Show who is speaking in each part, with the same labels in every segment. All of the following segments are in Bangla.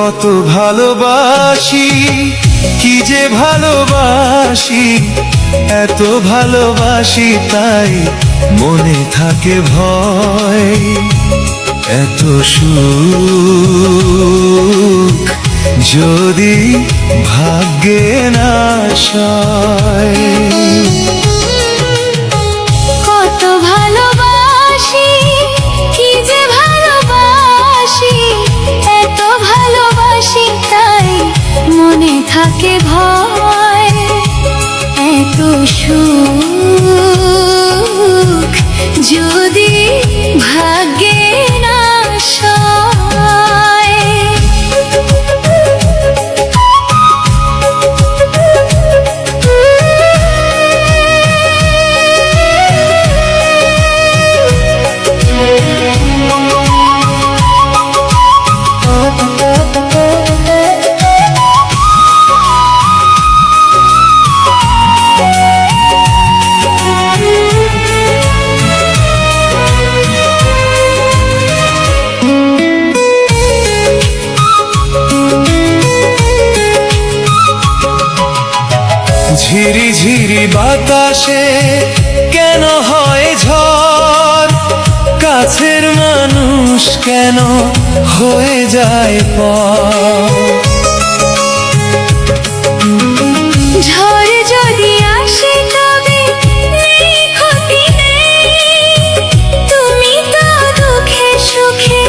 Speaker 1: কত ভালোবাসি, কি যে ভালোবাসি, এত ভালোবাসি তাই মনে থাকে ভয়। এত সুখ যদি ভাগ্যে না সয়।
Speaker 2: কত ভালোবাসি, কি যে ভালোবাসি, এত ভালোবাসি তাই মনে থাকে ভয়। এত সুখ যদি ভাগ্যে না সয়।
Speaker 1: ঝিরি ঝিরি বাতাসে কেন হয় ঝড়, কাছের মানুষ কেন হয়ে যায় পর।
Speaker 2: ঝড় যদি আসে তবে নেই ক্ষতি নেই, তুমি তো দুঃখে সুখে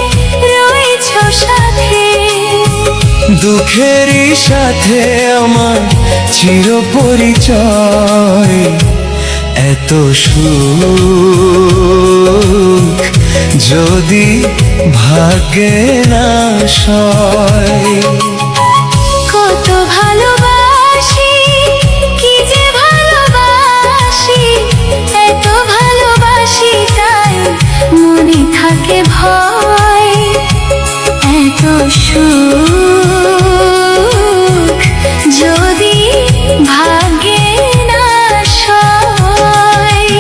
Speaker 2: রয়েছ সাথে।
Speaker 1: দুঃখেরই সাথে আমার চির পরিচয়। এত সুখ যদি ভাগ্যে না সয়।
Speaker 2: কত ভালোবাসি, কি যে ভালোবাসি, এত ভালোবাসি তাই মনে থাকে ভয়। এত সুখ যদি ভাগ্যে না সয়।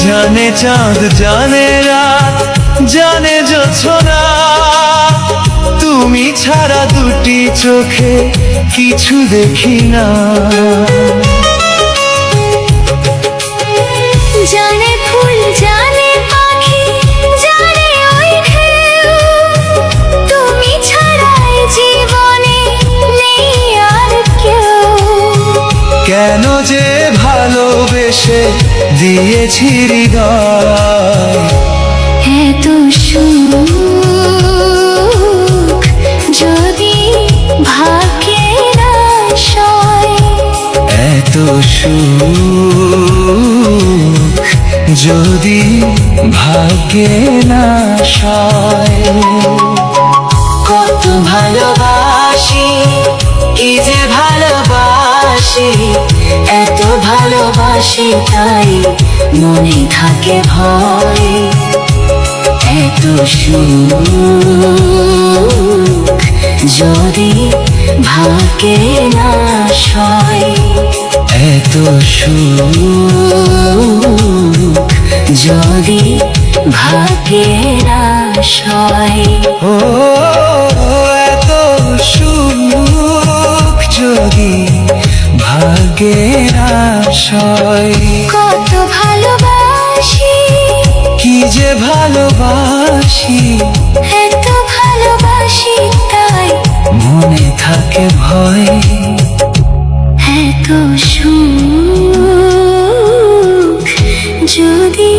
Speaker 1: জানে চাঁদ জানে রাত জানে জোছনা, তুমি ছাড়া দুটি চোখে কিছু দেখি না।
Speaker 2: জানে ফুল জানে পাখি জানে ওই ঢেউ, তুমি ছাড়াই জীবনে নেই আর কেউ।
Speaker 1: কেন যে ভালোবেসে দিয়েছি হৃদয়।
Speaker 2: এত সুখ যদি ভাগ্যে না সয়।
Speaker 1: এত সুখ যদি ভাগ্যে না সয়। কত ভালোবাসি, কি যে ভালোবাসি, এত ভালোবাসি তাই মনে থাকে ভয়। এত সুখ যদি ভাগ্যে না সয়। এত সুখ যদি ভাগ্যে না সয়। ও এত সুখ যদি ভাগ্যে না সয়। কত ভালোবাসি, কি যে ভালোবাসি, এত ভালোবাসি তাই মনে থাকে ভয়। এত সুখ যদি